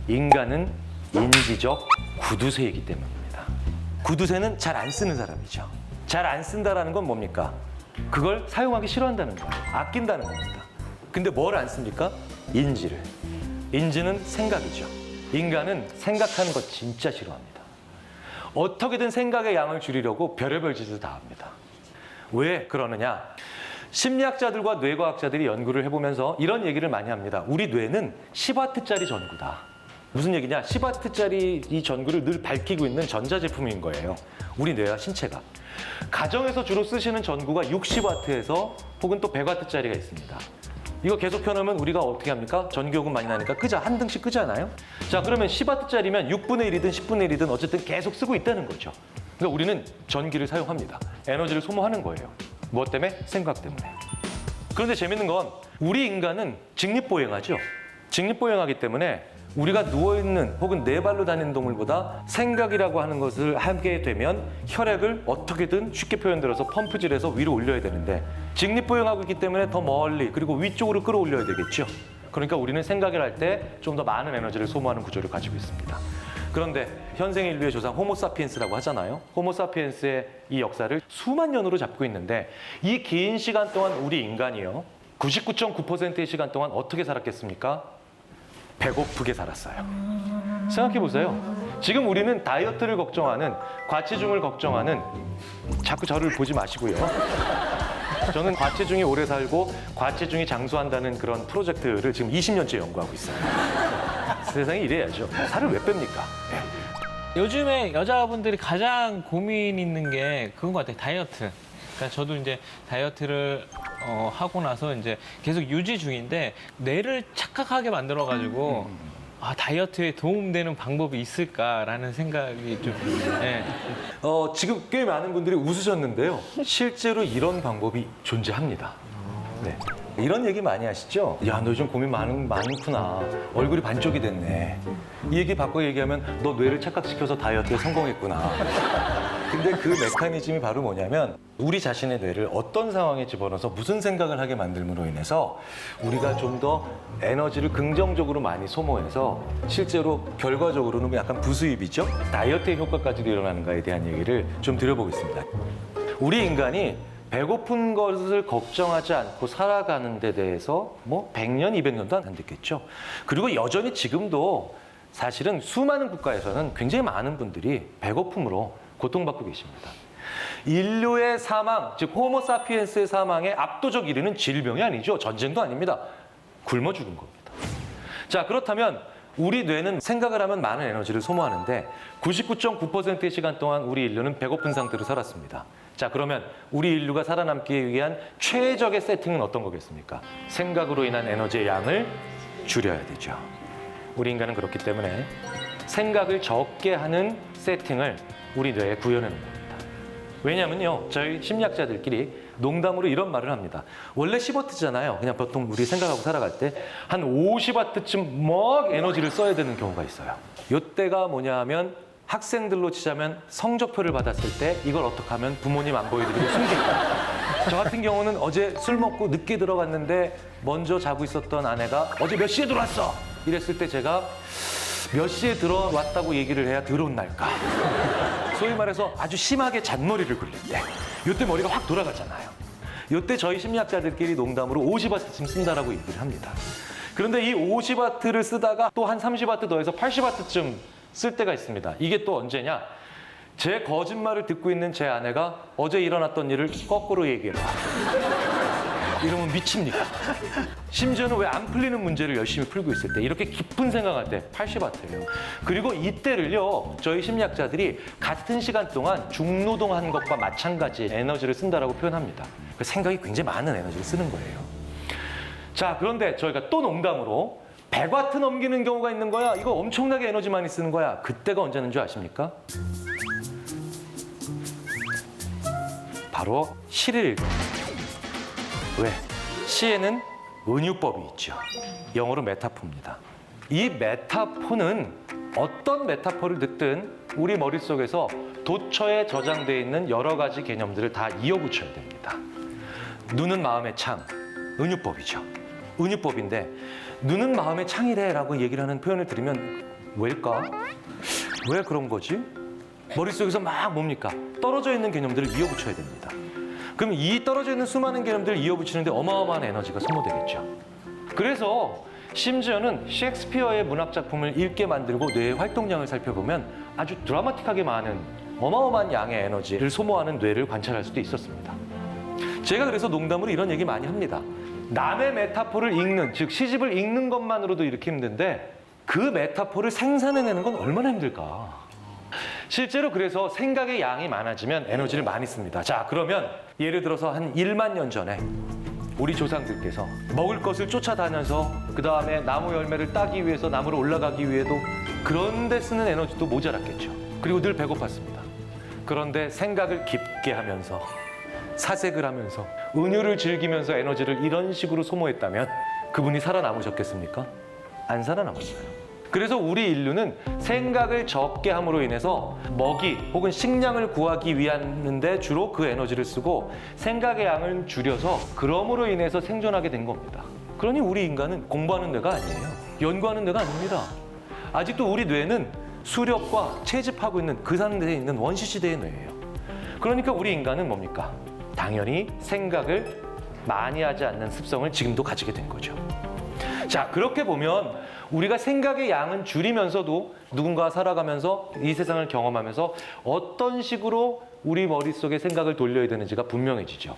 인간은 인지적 구두쇠이기 때문입니다. 구두쇠는 잘 안 쓰는 사람이죠. 잘 안 쓴다라는 건 뭡니까? 그걸 사용하기 싫어한다는 거예요. 아낀다는 겁니다. 근데 뭘 안 씁니까? 인지를. 인지는 생각이죠. 인간은 생각하는 거 진짜 싫어합니다. 어떻게든 생각의 양을 줄이려고 별의별 짓을 다 합니다. 왜 그러느냐? 심리학자들과 뇌과학자들이 연구를 해보면서 이런 얘기를 많이 합니다. 우리 뇌는 10W짜리 전구다. 무슨 얘기냐? 10W짜리 이 전구를 늘 밝히고 있는 전자제품인 거예요. 우리 뇌와 신체가. 가정에서 주로 쓰시는 전구가 60W에서 혹은 또 100W짜리가 있습니다. 이거 계속 켜놓으면 우리가 어떻게 합니까? 전기요금 많이 나니까 끄자, 한 등씩 끄잖아요? 자, 그러면 10W짜리면 6분의 1이든 10분의 1이든 어쨌든 계속 쓰고 있다는 거죠. 그러니까 우리는 전기를 사용합니다. 에너지를 소모하는 거예요. 무엇 때문에? 생각 때문에. 그런데 재밌는 건 우리 인간은 직립보행하죠. 직립보행하기 때문에 우리가 누워있는 혹은 네 발로 다니는 동물보다 생각이라고 하는 것을 하게 되면 혈액을 어떻게든 쉽게 표현들어서 펌프질해서 위로 올려야 되는데 직립보행하고 있기 때문에 더 멀리 그리고 위쪽으로 끌어올려야 되겠죠. 그러니까 우리는 생각을 할 때 좀 더 많은 에너지를 소모하는 구조를 가지고 있습니다. 그런데 현생 인류의 조상 호모사피엔스라고 하잖아요. 호모사피엔스의 이 역사를 수만 년으로 잡고 있는데 이 긴 시간 동안 우리 인간이요. 99.9%의 시간 동안 어떻게 살았겠습니까? 배고프게 살았어요. 생각해 보세요. 지금 우리는 다이어트를 걱정하는, 과체중을 걱정하는, 자꾸 저를 보지 마시고요. 저는 과체중이 오래 살고 과체중이 장수한다는 그런 프로젝트를 지금 20년째 연구하고 있어요. 세상에 이래야죠. 살을 왜 뺍니까? 네. 요즘에 여자분들이 가장 고민 있는 게 그건 것 같아요. 다이어트. 그러니까 저도 이제 다이어트를 하고 나서 이제 계속 유지 중인데 뇌를 착각하게 만들어가지고 아, 다이어트에 도움되는 방법이 있을까라는 생각이 좀. 네. 지금 꽤 많은 분들이 웃으셨는데요. 실제로 이런 방법이 존재합니다. 네. 이런 얘기 많이 하시죠? 야, 너 요즘 고민 많구나. 얼굴이 반쪽이 됐네. 이 얘기 바꿔 얘기하면 너 뇌를 착각시켜서 다이어트에 성공했구나. 근데 그 메커니즘이 바로 뭐냐면 우리 자신의 뇌를 어떤 상황에 집어넣어서 무슨 생각을 하게 만들므로 인해서 우리가 좀 더 에너지를 긍정적으로 많이 소모해서 실제로 결과적으로는 약간 부수입이죠? 다이어트의 효과까지도 일어나는가에 대한 얘기를 좀 드려보겠습니다. 우리 인간이 배고픈 것을 걱정하지 않고 살아가는 데 대해서 뭐 100년, 200년도 안 됐겠죠. 그리고 여전히 지금도 사실은 수많은 국가에서는 굉장히 많은 분들이 배고픔으로 고통받고 계십니다. 인류의 사망, 즉 호모사피엔스의 사망의 압도적 1위는 질병이 아니죠. 전쟁도 아닙니다. 굶어 죽은 겁니다. 자, 그렇다면 우리 뇌는 생각을 하면 많은 에너지를 소모하는데 99.9%의 시간 동안 우리 인류는 배고픈 상태로 살았습니다. 자, 그러면 우리 인류가 살아남기 위한 최적의 세팅은 어떤 거겠습니까? 생각으로 인한 에너지의 양을 줄여야 되죠. 우리 인간은 그렇기 때문에 생각을 적게 하는 세팅을 우리 뇌에 구현해 놓은 겁니다. 왜냐면요, 저희 심리학자들끼리 농담으로 이런 말을 합니다. 원래 10W잖아요. 그냥 보통 우리 생각하고 살아갈 때 한 50W쯤 막 에너지를 써야 되는 경우가 있어요. 이때가 뭐냐 하면 학생들로 치자면 성적표를 받았을 때 이걸 어떻게 하면 부모님 안 보여드리고 숨길까. 저 같은 경우는 어제 술 먹고 늦게 들어갔는데 먼저 자고 있었던 아내가 어제 몇 시에 들어왔어? 이랬을 때 제가 몇 시에 들어왔다고 얘기를 해야 더러운 날까? 소위 말해서 아주 심하게 잔머리를 굴릴 때 이때 머리가 확 돌아가잖아요. 이때 저희 심리학자들끼리 농담으로 50W쯤 쓴다라고 얘기를 합니다. 그런데 이 50W를 쓰다가 또 한 30W 더해서 80W쯤 쓸 때가 있습니다. 이게 또 언제냐? 제 거짓말을 듣고 있는 제 아내가 어제 일어났던 일을 거꾸로 얘기해봐. 이러면 미칩니까? 심지어는 왜 안 풀리는 문제를 열심히 풀고 있을 때 이렇게 깊은 생각할 때 80W예요. 그리고 이때를요, 저희 심리학자들이 같은 시간 동안 중노동한 것과 마찬가지 에너지를 쓴다라고 표현합니다. 그 생각이 굉장히 많은 에너지를 쓰는 거예요. 자, 그런데 저희가 또 농담으로 100W 넘기는 경우가 있는 거야. 이거 엄청나게 에너지 많이 쓰는 거야. 그때가 언제는 줄 아십니까? 바로 시를 읽어요. 왜? 시에는 은유법이 있죠. 영어로 메타포입니다. 이 메타포는 어떤 메타포를 듣든 우리 머릿속에서 도처에 저장되어 있는 여러 가지 개념들을 다 이어붙여야 됩니다. 눈은 마음의 창, 은유법이죠. 은유법인데 눈은 마음의 창이래 라고 얘기를 하는 표현을 들으면 왜일까? 왜 그런 거지? 머릿속에서 막 뭡니까? 떨어져 있는 개념들을 이어붙여야 됩니다. 그럼 이 떨어져 있는 수많은 개념들을 이어붙이는데 어마어마한 에너지가 소모되겠죠. 그래서 심지어는 셰익스피어의 문학 작품을 읽게 만들고 뇌의 활동량을 살펴보면 아주 드라마틱하게 많은 어마어마한 양의 에너지를 소모하는 뇌를 관찰할 수도 있었습니다. 제가 그래서 농담으로 이런 얘기 많이 합니다. 남의 메타포를 읽는, 즉 시집을 읽는 것만으로도 이렇게 힘든데 그 메타포를 생산해내는 건 얼마나 힘들까. 실제로 그래서 생각의 양이 많아지면 에너지를 많이 씁니다. 자, 그러면 예를 들어서 한 1만 년 전에 우리 조상들께서 먹을 것을 쫓아다녀서 그 다음에 나무 열매를 따기 위해서 나무로 올라가기 위해도 그런 데 쓰는 에너지도 모자랐겠죠. 그리고 늘 배고팠습니다. 그런데 생각을 깊게 하면서 사색을 하면서 은유를 즐기면서 에너지를 이런 식으로 소모했다면 그분이 살아남으셨겠습니까? 안 살아남았어요. 그래서 우리 인류는 생각을 적게 함으로 인해서 먹이 혹은 식량을 구하기 위한데 주로 그 에너지를 쓰고 생각의 양을 줄여서 그럼으로 인해서 생존하게 된 겁니다. 그러니 우리 인간은 공부하는 뇌가 아니에요. 연구하는 뇌가 아닙니다. 아직도 우리 뇌는 수렵과 채집하고 있는 그 상태에 있는 원시시대의 뇌예요. 그러니까 우리 인간은 뭡니까? 당연히 생각을 많이 하지 않는 습성을 지금도 가지게 된 거죠. 자, 그렇게 보면 우리가 생각의 양은 줄이면서도 누군가와 살아가면서 이 세상을 경험하면서 어떤 식으로 우리 머릿속에 생각을 돌려야 되는지가 분명해지죠.